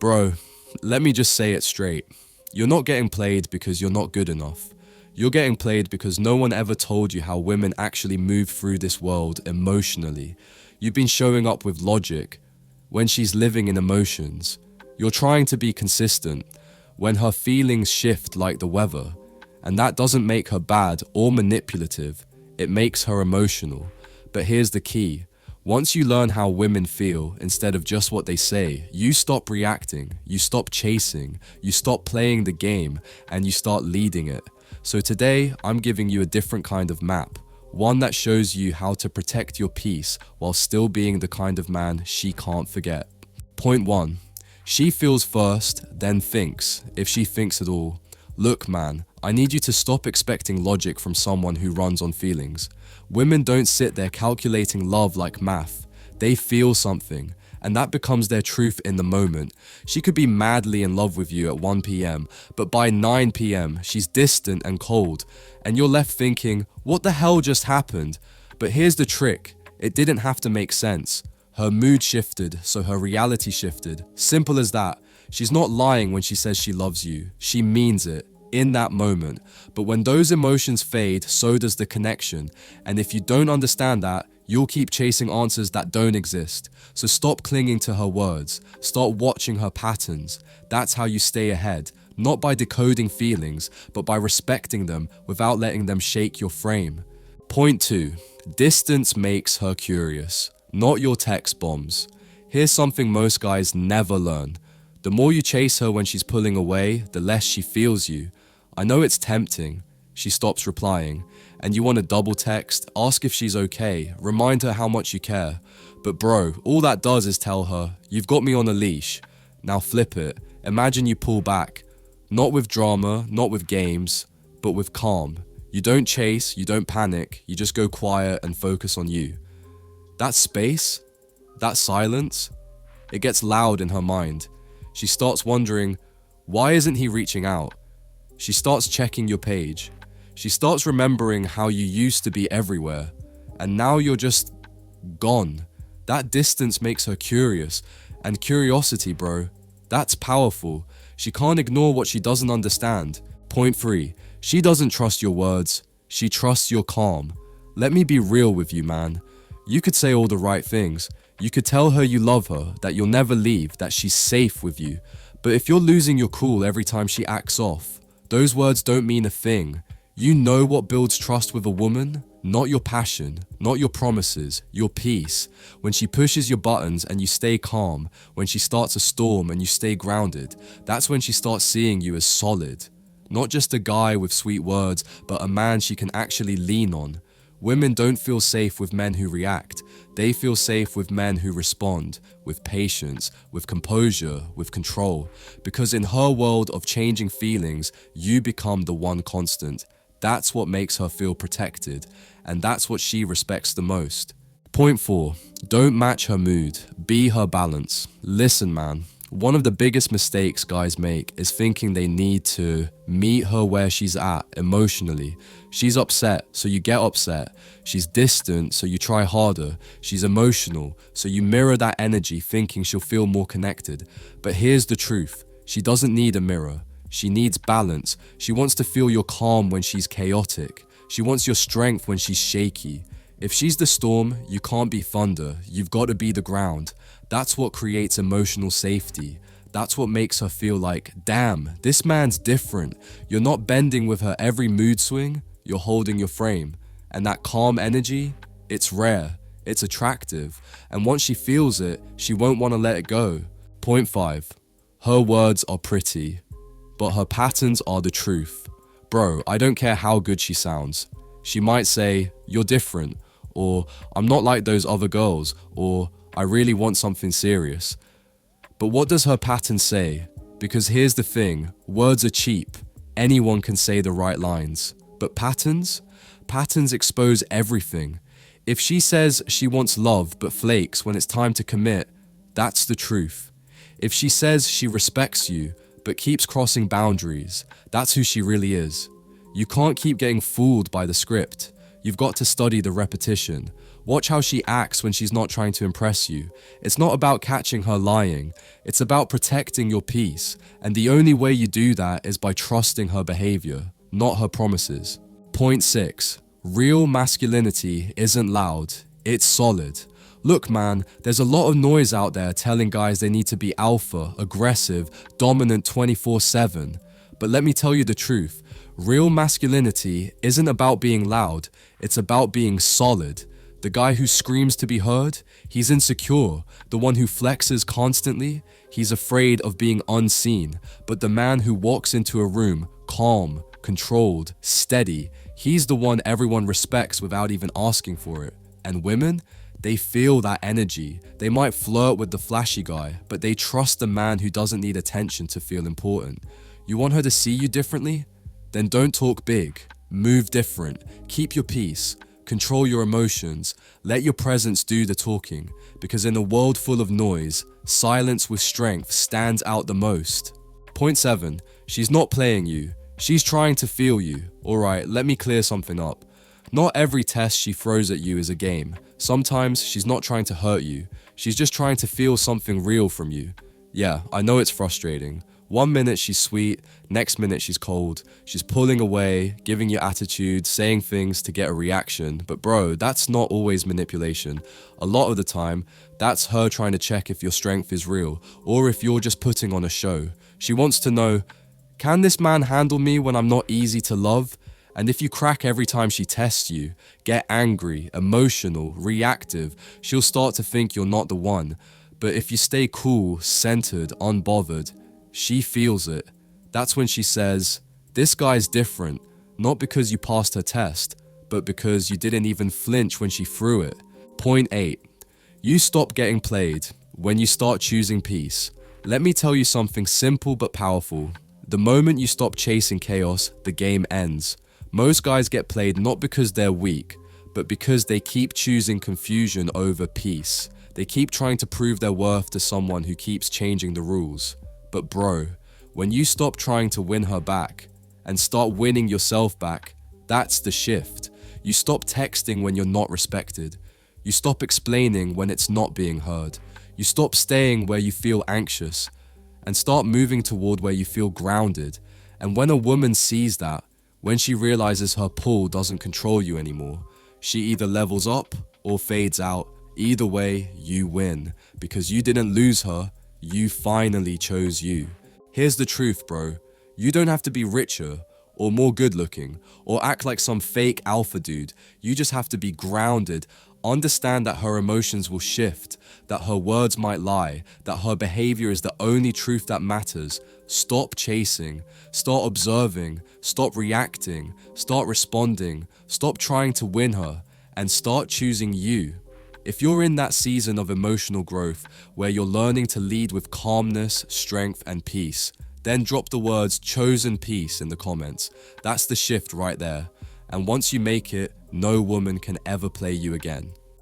Bro, let me just say it straight. You're not getting played because you're not good enough. You're getting played because no one ever told you how women actually move through this world emotionally. You've been showing up with logic when she's living in emotions. You're trying to be consistent when her feelings shift like the weather. And that doesn't make her bad or manipulative. It makes her emotional. But here's the key. Once you learn how women feel instead of just what they say, you stop reacting, you stop chasing, you stop playing the game, and you start leading it. So today, I'm giving you a different kind of map, one that shows you how to protect your peace while still being the kind of man she can't forget. Point 1. She feels first, then thinks, if she thinks at all. Look man, I need you to stop expecting logic from someone who runs on feelings. Women don't sit there calculating love like math. They feel something, and that becomes their truth in the moment. She could be madly in love with you at 1 p.m, but by 9 p.m, she's distant and cold, and you're left thinking, what the hell just happened? But here's the trick, it didn't have to make sense. Her mood shifted, so her reality shifted. Simple as that. She's not lying when she says she loves you. She means it. In that moment. But when those emotions fade, so does the connection. And if you don't understand that, you'll keep chasing answers that don't exist. So stop clinging to her words. Start watching her patterns. That's how you stay ahead. Not by decoding feelings, but by respecting them without letting them shake your frame. Point 2. Distance makes her curious. Not your text bombs. Here's something most guys never learn. The more you chase her when she's pulling away, the less she feels you. I know it's tempting. She stops replying, and you want to double text, ask if she's okay, remind her how much you care. But bro, all that does is tell her, you've got me on a leash. Now flip it. Imagine you pull back. Not with drama, not with games, but with calm. You don't chase, you don't panic, you just go quiet and focus on you. That space, that silence, it gets loud in her mind. She starts wondering, why isn't he reaching out? She starts checking your page. She starts remembering how you used to be everywhere, and now you're just gone. That distance makes her curious, and curiosity, bro, that's powerful. She can't ignore what she doesn't understand. Point 3, she doesn't trust your words, she trusts your calm. Let me be real with you, man. You could say all the right things. You could tell her you love her, that you'll never leave, that she's safe with you. But if you're losing your cool every time she acts off, those words don't mean a thing. You know what builds trust with a woman? Not your passion, not your promises, your peace. When she pushes your buttons and you stay calm, when she starts a storm and you stay grounded, that's when she starts seeing you as solid. Not just a guy with sweet words, but a man she can actually lean on. Women don't feel safe with men who react. They feel safe with men who respond, with patience, with composure, with control. Because in her world of changing feelings, you become the one constant. That's what makes her feel protected, and that's what she respects the most. Point 4. Don't match her mood. Be her balance. Listen, man. One of the biggest mistakes guys make is thinking they need to meet her where she's at emotionally. She's upset, so you get upset. She's distant, so you try harder. She's emotional, so you mirror that energy thinking she'll feel more connected. But here's the truth. She doesn't need a mirror. She needs balance. She wants to feel your calm when she's chaotic. She wants your strength when she's shaky. If she's the storm, you can't be thunder. You've got to be the ground. That's what creates emotional safety. That's what makes her feel like, damn, this man's different. You're not bending with her every mood swing, you're holding your frame. And that calm energy, it's rare, it's attractive. And once she feels it, she won't want to let it go. Point 5. Her words are pretty, but her patterns are the truth. Bro, I don't care how good she sounds. She might say, you're different, or I'm not like those other girls, or I really want something serious. But what does her pattern say? Because here's the thing, words are cheap. Anyone can say the right lines. But patterns? Patterns expose everything. If she says she wants love but flakes when it's time to commit, that's the truth. If she says she respects you but keeps crossing boundaries, that's who she really is. You can't keep getting fooled by the script. You've got to study the repetition. Watch how she acts when she's not trying to impress you. It's not about catching her lying, it's about protecting your peace. And the only way you do that is by trusting her behavior, not her promises. Point 6. Real masculinity isn't loud, it's solid. Look man, there's a lot of noise out there telling guys they need to be alpha, aggressive, dominant 24/7. But let me tell you the truth, real masculinity isn't about being loud, it's about being solid. The guy who screams to be heard, he's insecure. The one who flexes constantly, he's afraid of being unseen. But the man who walks into a room, calm, controlled, steady, he's the one everyone respects without even asking for it. And women, they feel that energy. They might flirt with the flashy guy, but they trust the man who doesn't need attention to feel important. You want her to see you differently? Then don't talk big. Move different. Keep your peace. Control your emotions. Let your presence do the talking. Because in a world full of noise, silence with strength stands out the most. Point 7. She's not playing you. She's trying to feel you. Alright, let me clear something up. Not every test she throws at you is a game. Sometimes she's not trying to hurt you. She's just trying to feel something real from you. Yeah, I know it's frustrating. 1 minute she's sweet, next minute she's cold. She's pulling away, giving you attitude, saying things to get a reaction. But bro, that's not always manipulation. A lot of the time, that's her trying to check if your strength is real, or if you're just putting on a show. She wants to know, can this man handle me when I'm not easy to love? And if you crack every time she tests you, get angry, emotional, reactive, she'll start to think you're not the one. But if you stay cool, centered, unbothered, she feels it. That's when she says, this guy's different, not because you passed her test, but because you didn't even flinch when she threw it. Point 8. You stop getting played when you start choosing peace. Let me tell you something simple but powerful. The moment you stop chasing chaos, the game ends. Most guys get played not because they're weak, but because they keep choosing confusion over peace. They keep trying to prove their worth to someone who keeps changing the rules. But bro, when you stop trying to win her back and start winning yourself back, that's the shift. You stop texting when you're not respected. You stop explaining when it's not being heard. You stop staying where you feel anxious and start moving toward where you feel grounded. And when a woman sees that, when she realizes her pull doesn't control you anymore, she either levels up or fades out. Either way, you win. Because you didn't lose her, you finally chose you. Here's the truth, bro. You don't have to be richer or more good looking or act like some fake alpha dude. You just have to be grounded. Understand that her emotions will shift, that her words might lie, that her behavior is the only truth that matters. Stop chasing, start observing, stop reacting, start responding, stop trying to win her, and start choosing you. If you're in that season of emotional growth where you're learning to lead with calmness, strength, and peace, then drop the words chosen peace in the comments. That's the shift right there. And once you make it, no woman can ever play you again.